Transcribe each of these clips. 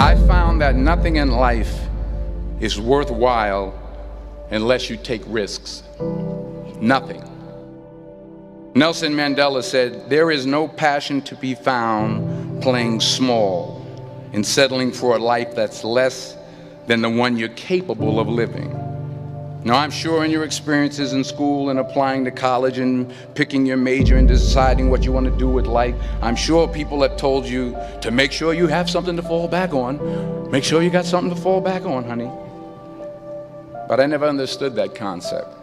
I found that nothing in life is worthwhile unless you take risks. Nothing. Nelson Mandela said, "There is no passion to be found playing small and settling for a life that's less than the one you're capable of living." Now, I'm sure in your experiences in school and applying to college and picking your major and deciding what you want to do with life, I'm sure people have told you to make sure you have something to fall back on. Make sure you got something to fall back on, honey. But I never understood that concept,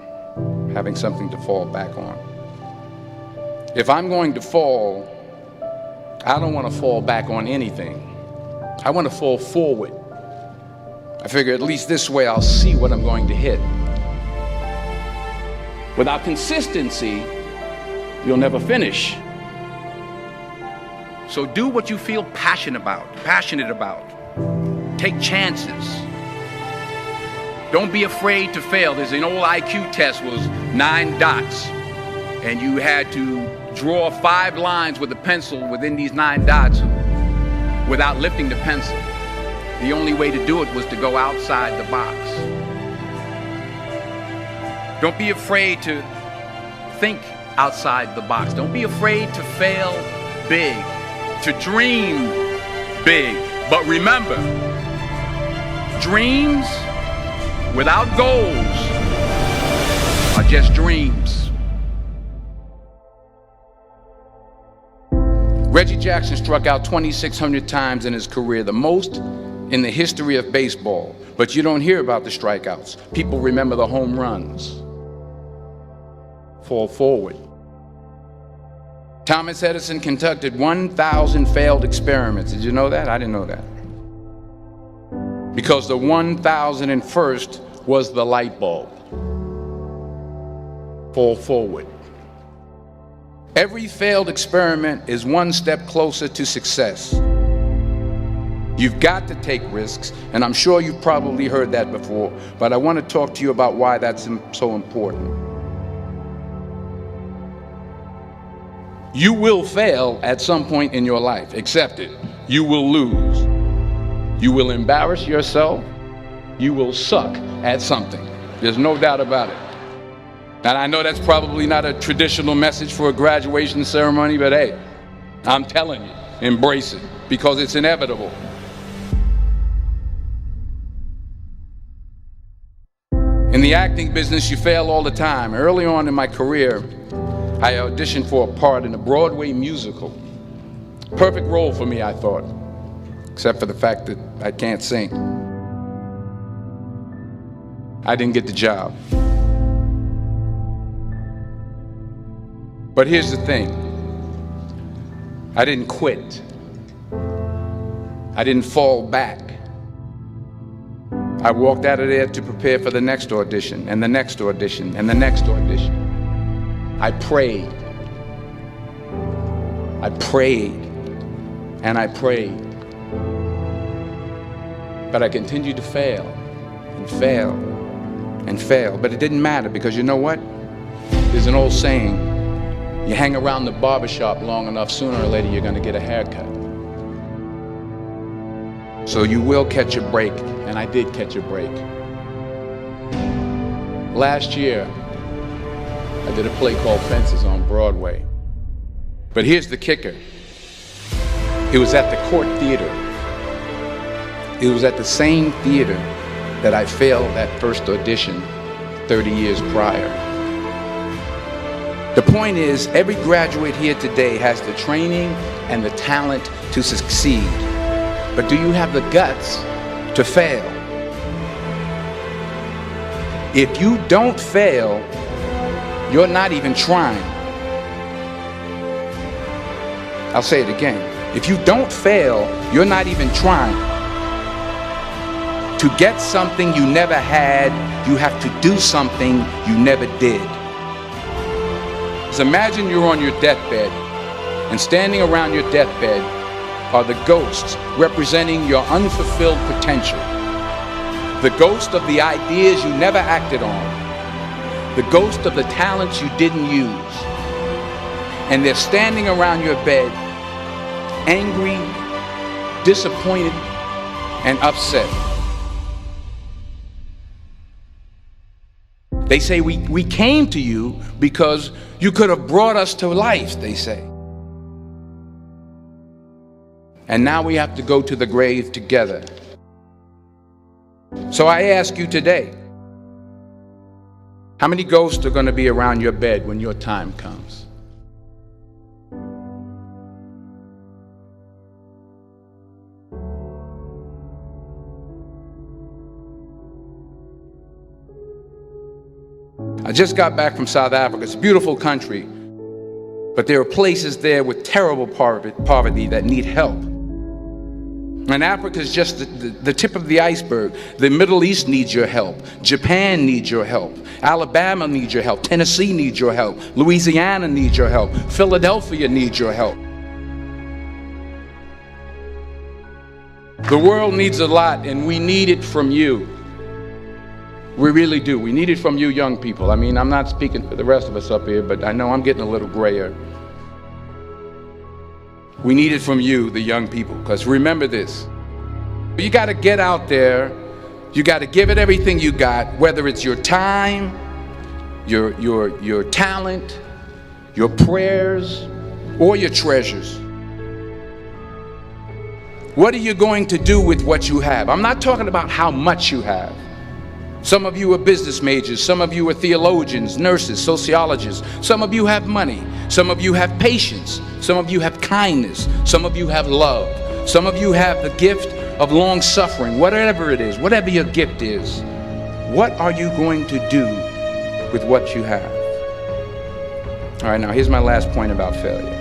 having something to fall back on. If I'm going to fall, I don't want to fall back on anything. I want to fall forward. I figure at least this way I'll see what I'm going to hit. Without consistency, you'll never finish. So do what you feel passionate about. Take chances. Don't be afraid to fail. There's an old IQ test, was 9 dots, and you had to draw 5 lines with a pencil within these 9 dots without lifting the pencil. The only way to do it was to go outside the box. Don't be afraid to think outside the box. Don't be afraid to fail big, to dream big. But remember, dreams without goals are just dreams. Reggie Jackson struck out 2,600 times in his career, the most in the history of baseball. But you don't hear about the strikeouts. People remember the home runs. Fall forward. Thomas Edison conducted 1,000 failed experiments. Did you know that? I didn't know that. Because the 1,001st was the light bulb. Fall forward. Every failed experiment is one step closer to success. You've got to take risks, and I'm sure you've probably heard that before, but I want to talk to you about why that's so important. You will fail at some point in your life. Accept it. You will lose. You will embarrass yourself. You will suck at something. There's no doubt about it. And I know that's probably not a traditional message for a graduation ceremony, but hey, I'm telling you, embrace it, because it's inevitable. In the acting business, you fail all the time. Early on in my career, I auditioned for a part in a Broadway musical. Perfect role for me, I thought, except for the fact that I can't sing. I didn't get the job. But here's the thing. I didn't quit. I didn't fall back. I walked out of there to prepare for the next audition, and the next audition, and the next audition. I prayed. I prayed. And I prayed. But I continued to fail, and fail, and fail. But it didn't matter, because you know what? There's an old saying, you hang around the barbershop long enough, sooner or later you're going to get a haircut. So you will catch a break, and I did catch a break. Last year, I did a play called Fences on Broadway. But here's the kicker. It was at the Court Theater. It was at the same theater that I failed that first audition 30 years prior. The point is, every graduate here today has the training and the talent to succeed. But do you have the guts to fail? If you don't fail, you're not even trying. I'll say it again. If you don't fail, you're not even trying. To get something you never had, you have to do something you never did. So imagine you're on your deathbed, and standing around your deathbed are the ghosts representing your unfulfilled potential. The ghost of the ideas you never acted on. The ghost of the talents you didn't use. And they're standing around your bed, angry, disappointed, and upset. They say we came to you because you could have brought us to life, they say. And now we have to go to the grave together. So I ask you today, how many ghosts are going to be around your bed when your time comes? I just got back from South Africa. It's a beautiful country, but there are places there with terrible poverty that need help. And Africa is just the tip of the iceberg. The Middle East needs your help. Japan needs your help. Alabama needs your help. Tennessee needs your help. Louisiana needs your help. Philadelphia needs your help. The world needs a lot, and we need it from you. We really do. We need it from you young people. I mean, I'm not speaking for the rest of us up here, but I know I'm getting a little grayer. We need it from you, the young people, because remember this. You got to get out there. You got to give it everything you got, whether it's your time, your talent, your prayers, or your treasures. What are you going to do with what you have? I'm not talking about how much you have. Some of you are business majors, some of you are theologians, nurses, sociologists, some of you have money, some of you have patience, some of you have kindness, some of you have love, some of you have the gift of long suffering. Whatever it is, whatever your gift is, what are you going to do with what you have? All right, now here's my last point about failure.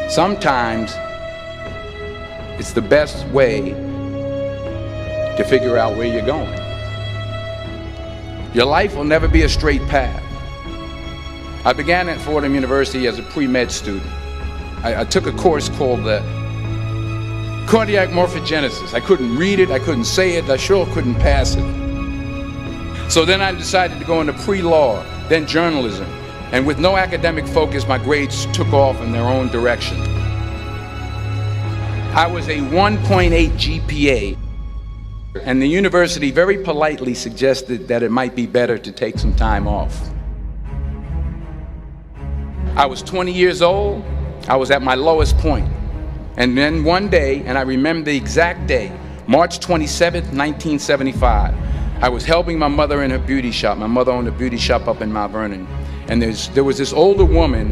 Sometimes it's the best way to figure out where you're going. Your life will never be a straight path. I began at Fordham University as a pre-med student. I took a course called the cardiac morphogenesis. I couldn't read it, I couldn't say it, I sure couldn't pass it. So then I decided to go into pre-law, then journalism. And with no academic focus, my grades took off in their own direction. I was a 1.8 GPA. And the university very politely suggested that it might be better to take some time off. I was 20 years old. I was at my lowest point. And then one day, and I remember the exact day, March 27th, 1975, I was helping my mother in her beauty shop. My mother owned a beauty shop up in Mount Vernon. And there was this older woman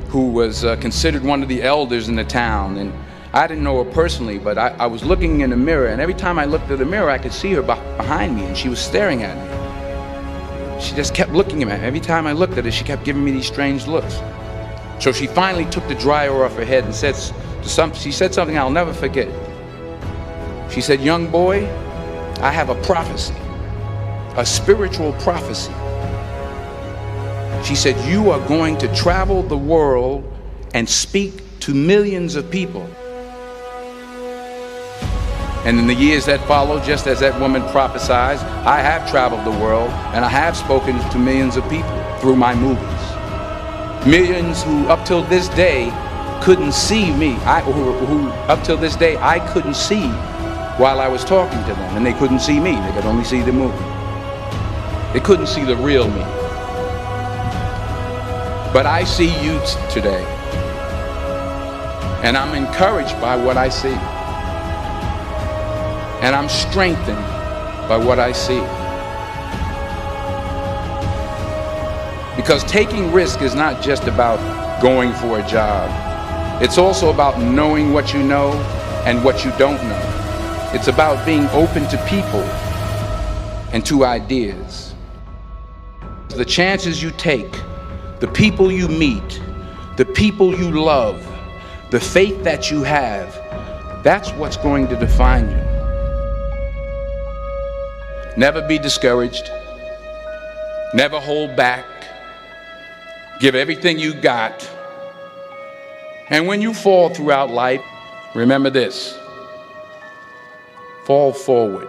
who was considered one of the elders in the town. And I didn't know her personally, but I was looking in the mirror, and every time I looked at the mirror, I could see her behind me, and she was staring at me. She just kept looking at me. Every time I looked at her, she kept giving me these strange looks. So she finally took the dryer off her head and she said something I'll never forget. She said, "Young boy, I have a prophecy, a spiritual prophecy." She said, "You are going to travel the world and speak to millions of people." And in the years that followed, just as that woman prophesied, I have traveled the world and I have spoken to millions of people through my movies. Millions who up till this day couldn't see me, who up till this day I couldn't see while I was talking to them, and they couldn't see me, they could only see the movie. They couldn't see the real me. But I see you today, and I'm encouraged by what I see. And I'm strengthened by what I see. Because taking risk is not just about going for a job. It's also about knowing what you know and what you don't know. It's about being open to people and to ideas. The chances you take, the people you meet, the people you love, the faith that you have, that's what's going to define you. Never be discouraged. Never hold back. Give everything you got. And when you fall throughout life, remember this: fall forward.